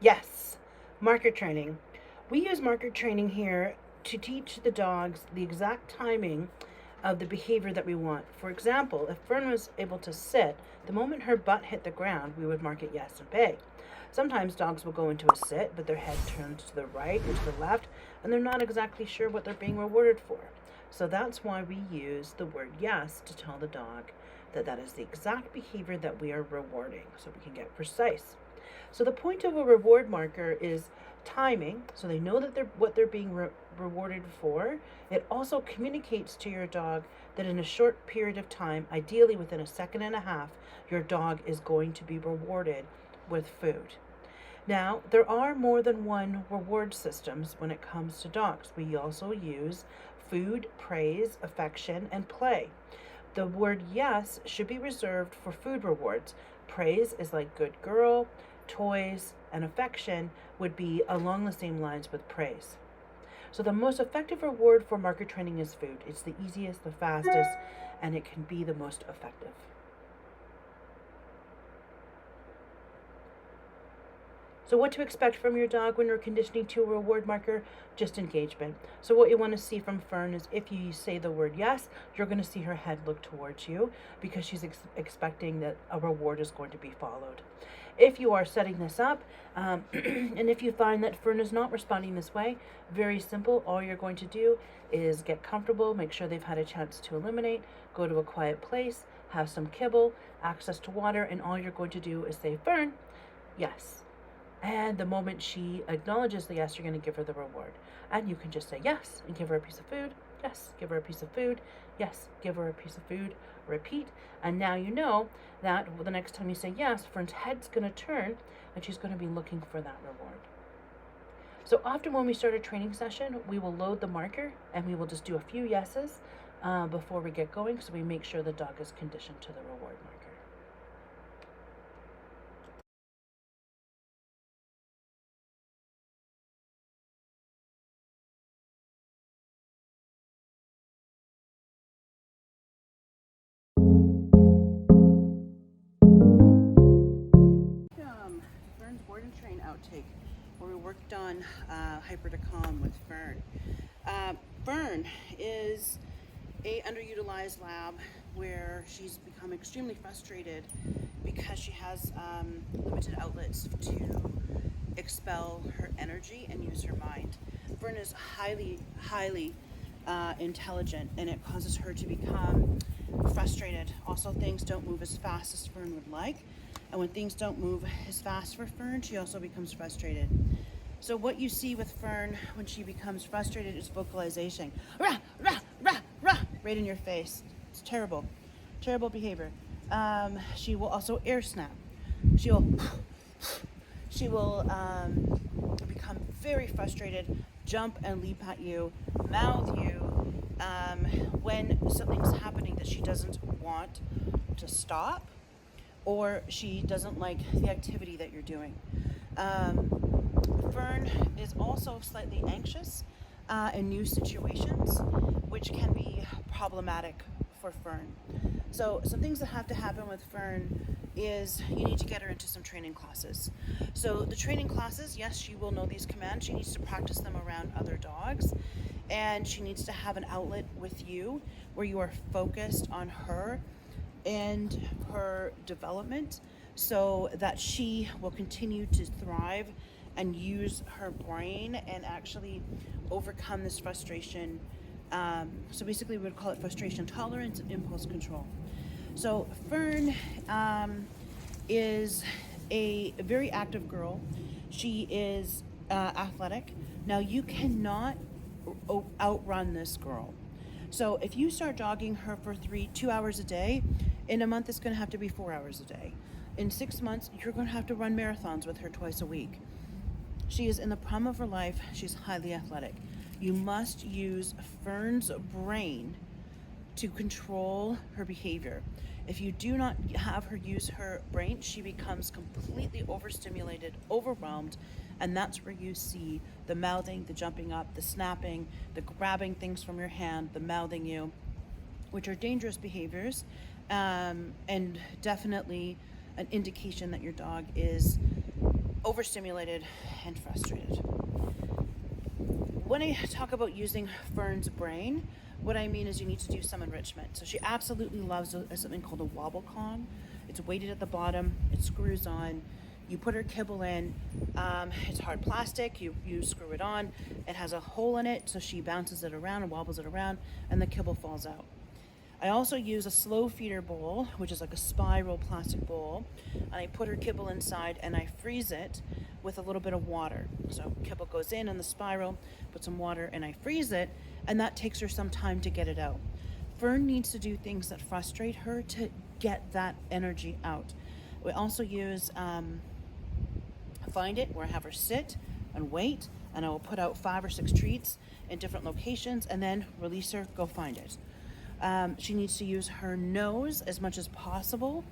Yes, marker training. We use marker training here to teach the dogs the exact timing of the behavior that we want. For example, if Fern was able to sit, the moment her butt hit the ground, we would mark it yes and pay. Sometimes dogs will go into a sit, but their head turns to the right or to the left, and they're not exactly sure what they're being rewarded for. So that's why we use the word yes to tell the dog that that is the exact behavior that we are rewarding, so we can get precise. So the point of a reward marker is timing, so they know that they're being rewarded for. It also communicates to your dog that in a short period of time, ideally within a second and a half, your dog is going to be rewarded with food. Now, there are more than one reward systems when it comes to dogs. We also use food, praise, affection, and play. The word yes should be reserved for food rewards. Praise is like good girl, toys, and affection would be along the same lines with praise. So the most effective reward for marker training is food. It's the easiest, the fastest, and it can be the most effective. So what to expect from your dog when you're conditioning to a reward marker? Just engagement. So what you want to see from Fern is if you say the word yes, you're going to see her head look towards you because she's expecting that a reward is going to be followed. If you are setting this up, and if you find that Fern is not responding this way, very simple. All you're going to do is get comfortable, make sure they've had a chance to eliminate, go to a quiet place, have some kibble, access to water, and all you're going to do is say, Fern, yes. And the moment she acknowledges the yes, you're going to give her the reward. And you can just say yes and give her a piece of food. Yes, give her a piece of food. Yes, give her a piece of food. Repeat. And now you know that the next time you say yes, Fern's head's going to turn and she's going to be looking for that reward. So often when we start a training session, we will load the marker and we will just do a few yeses before we get going, so we make sure the dog is conditioned to the reward marker. Fern's board and train outtake, where we worked on hyper to calm with Fern. Fern is a underutilized lab where she's become extremely frustrated because she has limited outlets to expel her energy and use her mind. Fern is highly intelligent, and it causes her to become frustrated. Also, things don't move as fast as Fern would like, and when things don't move as fast for Fern, she also becomes frustrated. So what you see with Fern when she becomes frustrated is vocalization. Rah, rah, rah, rah, right in your face. It's terrible behavior. She will also air snap. She will become very frustrated, jump and leap at you, mouth you, when something's happening that she doesn't want to stop, or she doesn't like the activity that you're doing. Fern is also slightly anxious in new situations, which can be problematic for Fern. So some things that have to happen with Fern is you need to get her into some training classes. So the training classes, yes, she will know these commands. She needs to practice them around other dogs, and she needs to have an outlet with you where you are focused on her and her development so that she will continue to thrive and use her brain and actually overcome this frustration. So basically we would call it frustration tolerance and impulse control. So Fern is a very active girl. She is athletic. Now you cannot outrun this girl. So if you start jogging her for 2 hours a day, in a month it's going to have to be 4 hours a day. In 6 months, you're going to have to run marathons with her twice a week. She is in the prime of her life. She's highly athletic. You must use Fern's brain to control her behavior. If you do not have her use her brain, she becomes completely overstimulated, overwhelmed, and that's where you see the mouthing, the jumping up, the snapping, the grabbing things from your hand, the mouthing you, which are dangerous behaviors, and definitely an indication that your dog is overstimulated and frustrated. When I talk about using Fern's brain, what I mean is you need to do some enrichment. So she absolutely loves something called a wobble calm. It's weighted at the bottom, it screws on. You put her kibble in, it's hard plastic, you screw it on, it has a hole in it, so she bounces it around and wobbles it around, and the kibble falls out. I also use a slow feeder bowl, which is like a spiral plastic bowl, and I put her kibble inside and I freeze it with a little bit of water. So kibble goes in the spiral, put some water, and I freeze it, and that takes her some time to get it out. Fern needs to do things that frustrate her to get that energy out. We also use Find It, where I have her sit and wait, and I will put out 5 or 6 treats in different locations and then release her, go find it. She needs to use her nose as much as possible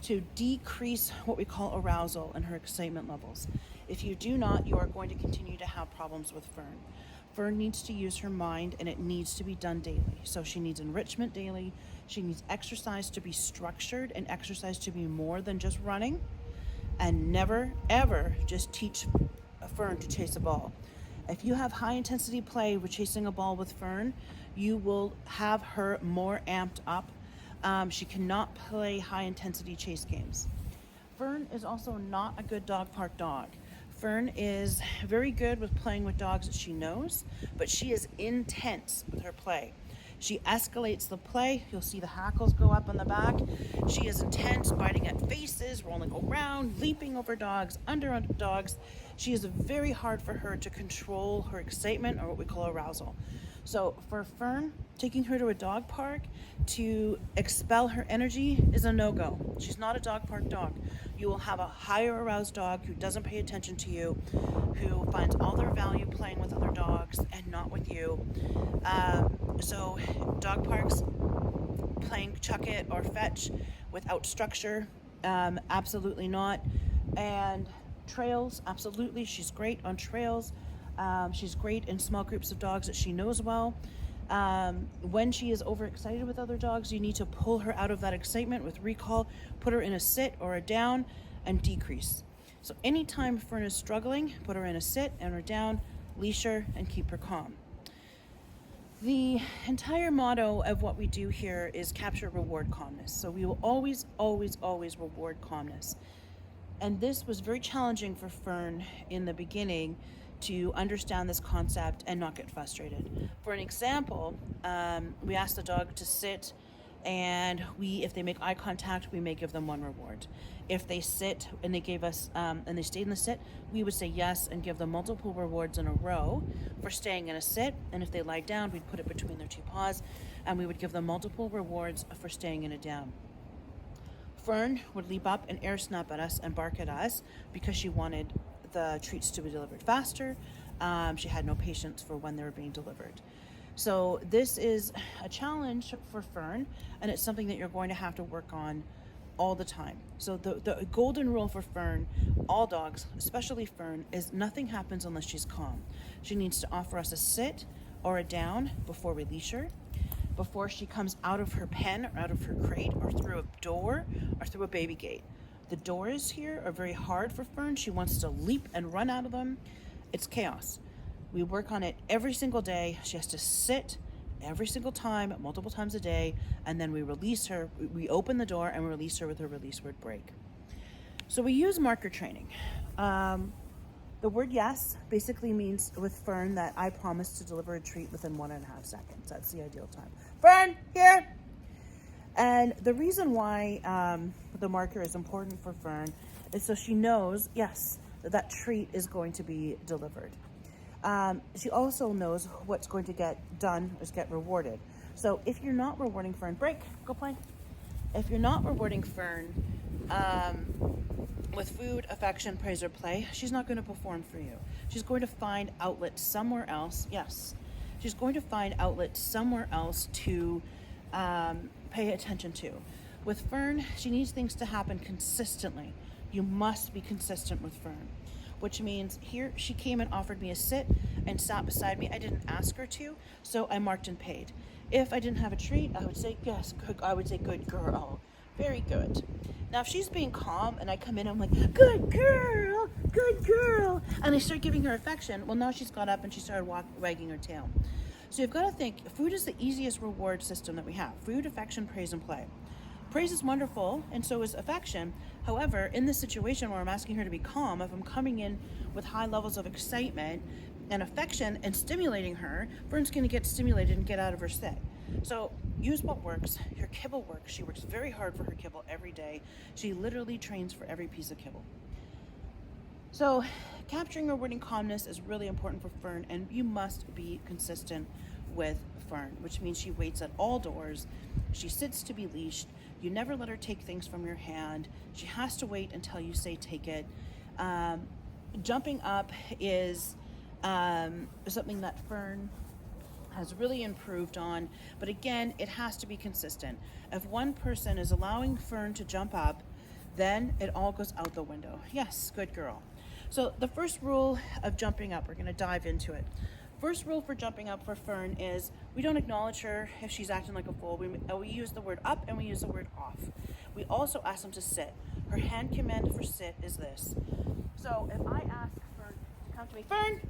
to decrease what we call arousal and her excitement levels. If you do not, you are going to continue to have problems with Fern. Fern needs to use her mind, and it needs to be done daily. So she needs enrichment daily. She needs exercise to be structured and exercise to be more than just running. And never, ever just teach Fern to chase a ball. If you have high intensity play with chasing a ball with Fern, you will have her more amped up. She cannot play high intensity chase games. Fern is also not a good dog park dog. Fern is very good with playing with dogs that she knows, but she is intense with her play. She escalates the play. You'll see the hackles go up on the back. She is intense, biting at faces, rolling around, leaping over dogs, under dogs. She is very hard for her to control her excitement, or what we call arousal. So for Fern, taking her to a dog park to expel her energy is a no-go. She's not a dog park dog. You will have a higher aroused dog who doesn't pay attention to you, who finds all their value playing with other dogs and not with you. So dog parks, playing chuck it or fetch without structure, absolutely not. And trails, absolutely. She's great on trails. She's great in small groups of dogs that she knows well. When she is overexcited with other dogs, you need to pull her out of that excitement with recall, put her in a sit or a down, and decrease. So anytime Fern is struggling, put her in a sit and her down, leash her, and keep her calm. The entire motto of what we do here is capture, reward, calmness. So we will always, always, always reward calmness. And this was very challenging for Fern in the beginning to understand this concept and not get frustrated. For an example, we asked the dog to sit, and if they make eye contact, we may give them 1 reward. If they sit and they gave us and they stayed in the sit, we would say yes and give them multiple rewards in a row for staying in a sit. And if they lie down, we'd put it between their 2 paws, and we would give them multiple rewards for staying in a down. Fern would leap up and air snap at us and bark at us because she wanted the treats to be delivered faster. She had no patience for when they were being delivered. So this is a challenge for Fern, and it's something that you're going to have to work on all the time. So the golden rule for Fern, all dogs, especially Fern, is nothing happens unless she's calm. She needs to offer us a sit or a down before we leash her, before she comes out of her pen or out of her crate or through a door or through a baby gate. The doors here are very hard for Fern. She wants to leap and run out of them. It's chaos. We work on it every single day. She has to sit every single time, multiple times a day, and then we release her. We open the door and we release her with her release word break. So we use marker training. The word yes basically means with Fern that I promise to deliver a treat within 1.5 seconds. That's the ideal time. Fern, here! And the reason why the marker is important for Fern is so she knows, yes, that treat is going to be delivered. She also knows what's going to get done is get rewarded. So if you're not rewarding Fern, break, go play. If you're not rewarding Fern with food, affection, praise, or play, she's not going to perform for you. She's going to find outlets somewhere else. Yes, she's going to find outlets somewhere else to pay attention to. With Fern, she needs things to happen consistently. You must be consistent with Fern, which means here she came and offered me a sit and sat beside me. I didn't ask her to, so I marked and paid. If I didn't have a treat, I would say yes, I would say good girl. Very good. Now, if she's being calm and I come in, I'm like, good girl, and I start giving her affection, well, now she's got up and she started wagging her tail. So you've got to think, food is the easiest reward system that we have. Food, affection, praise, and play. Praise is wonderful, and so is affection. However, in this situation where I'm asking her to be calm, if I'm coming in with high levels of excitement and affection and stimulating her, Fern's going to get stimulated and get out of her sit. So use what works. Her kibble works. She works very hard for her kibble every day. She literally trains for every piece of kibble. So capturing rewarding calmness is really important for Fern, and you must be consistent with Fern, which means she waits at all doors. She sits to be leashed. You never let her take things from your hand. She has to wait until you say take it. Jumping up is something that Fern has really improved on, but again, it has to be consistent. If one person is allowing Fern to jump up, then it all goes out the window. Yes, good girl. So the first rule of jumping up, we're going to dive into it. First rule for jumping up for Fern is we don't acknowledge her if she's acting like a fool. We use the word up and we use the word off. We also ask them to sit. Her hand command for sit is this. So if I ask Fern to come to me, Fern,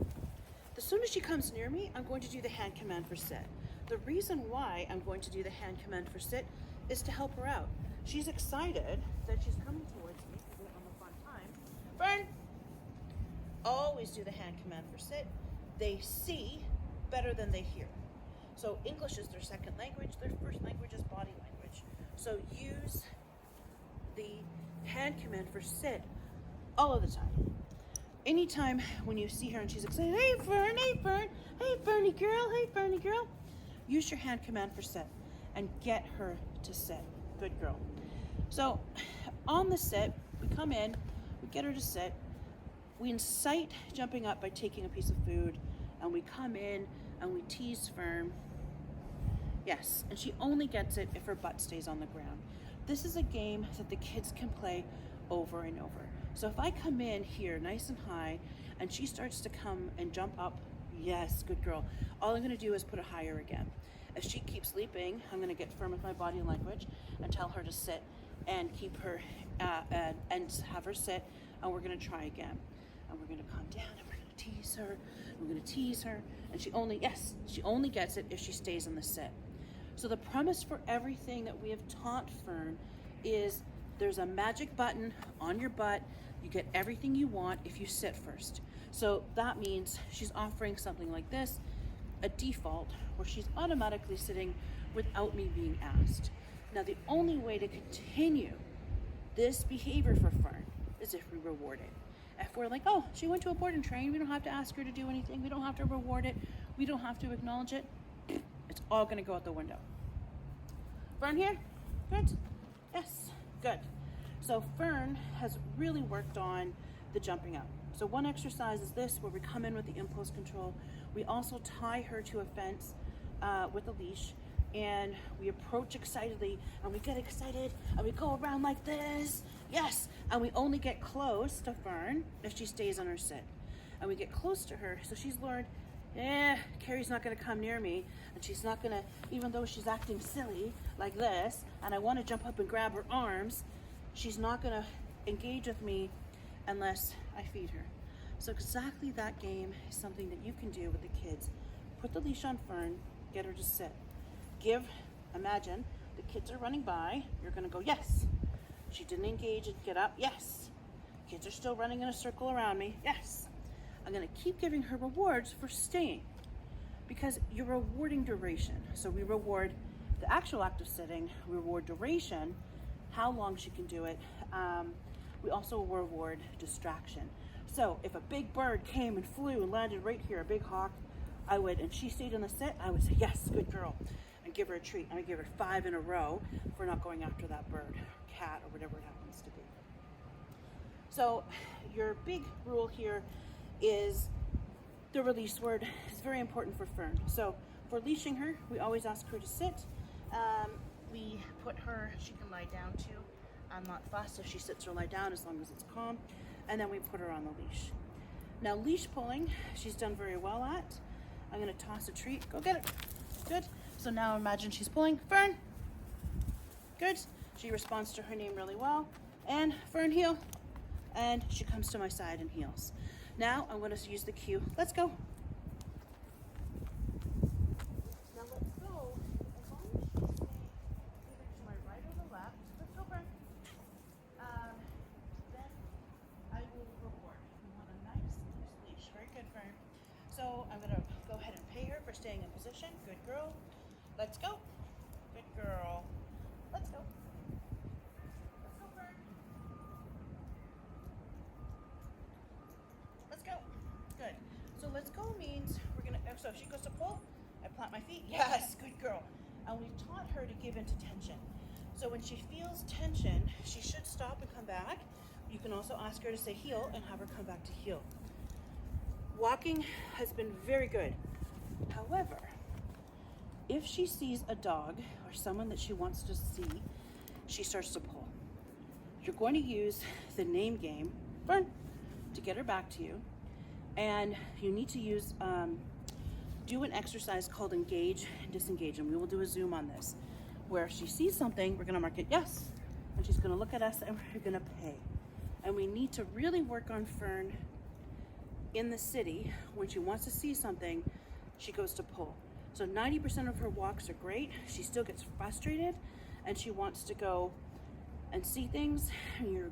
as soon as she comes near me, I'm going to do the hand command for sit. The reason why I'm going to do the hand command for sit is to help her out. She's excited that she's coming towards me on the fun time. Fern, always do the hand command for sit. They see better than they hear. So English is their second language. Their first language is body language. So use the hand command for sit all of the time. Anytime when you see her and she's excited, hey Fern, hey Fern, hey Fernie girl, use your hand command for sit and get her to sit. Good girl. So on the sit, we come in, we get her to sit, we incite jumping up by taking a piece of food, and we come in and we tease Fern. Yes, and she only gets it if her butt stays on the ground. This is a game that the kids can play over and over. So if I come in here nice and high and she starts to come and jump up, yes, good girl. All I'm going to do is put her higher again. If she keeps sleeping, I'm going to get firm with my body language and tell her to sit and keep her and have her sit, and we're going to try again. And we're going to calm down and we're going to tease her. We're going to tease her, and she only gets it if she stays in the sit. So the premise for everything that we have taught Fern is there's a magic button on your butt. You get everything you want if you sit first. So that means she's offering something like this, a default, where she's automatically sitting without me being asked. Now, the only way to continue this behavior for Fern is if we reward it. If we're like, oh, she went to a board and train, we don't have to ask her to do anything, we don't have to reward it, we don't have to acknowledge it, it's all gonna go out the window. Fern here? Good? Yes, good. So Fern has really worked on the jumping up. So one exercise is this, where we come in with the impulse control. We also tie her to a fence with a leash, and we approach excitedly, and we get excited, and we go around like this. Yes, and we only get close to Fern if she stays on her sit. And we get close to her, so she's learned, Carrie's not gonna come near me, and she's not gonna, even though she's acting silly like this, and I wanna jump up and grab her arms, she's not gonna engage with me unless I feed her. So exactly that game is something that you can do with the kids. Put the leash on Fern, get her to sit. Imagine the kids are running by, you're gonna go, yes. She didn't engage and get up, yes. Kids are still running in a circle around me, yes. I'm gonna keep giving her rewards for staying, because you're rewarding duration. So we reward the actual act of sitting, we reward duration, how long she can do it. We also reward distraction. So if a big bird came and flew and landed right here, a big hawk, and she stayed in the sit, I would say, yes, good girl, and give her a treat. I would give her 5 in a row for not going after that bird, or cat, or whatever it happens to be. So your big rule here is the release word is very important for Fern. So for leashing her, we always ask her to sit. We put her, she can lie down too. I'm not fussed if she sits or lie down as long as it's calm. And then we put her on the leash. Now leash pulling, she's done very well at. I'm gonna toss a treat, go get it. Good. So now imagine she's pulling. Fern, good. She responds to her name really well. And Fern, heel. And she comes to my side and heels. Now I'm going to use the cue. Let's go. Now let's go. As long as she stays either to my right or the left. Let's go, Fern. Then I will reward. We want a nice loose leash. Very good, Fern. So I'm going to go ahead and pay her for staying in position. Good girl. Let's go. Good girl. Let's go. Let's go, Fern. Let's go. Good. So let's go means we're going to, so if she goes to pull, I plant my feet. Yes, good girl. And we've taught her to give into tension. So when she feels tension, she should stop and come back. You can also ask her to say heel and have her come back to heel. Walking has been very good. However, if she sees a dog or someone that she wants to see, she starts to pull. You're going to use the name game, Fern, to get her back to you. And you need to use, do an exercise called Engage and Disengage. And we will do a zoom on this, where if she sees something, we're gonna mark it yes. And she's gonna look at us and we're gonna pay. And we need to really work on Fern in the city. When she wants to see something, she goes to pull. So 90% of her walks are great. She still gets frustrated and she wants to go and see things. And you're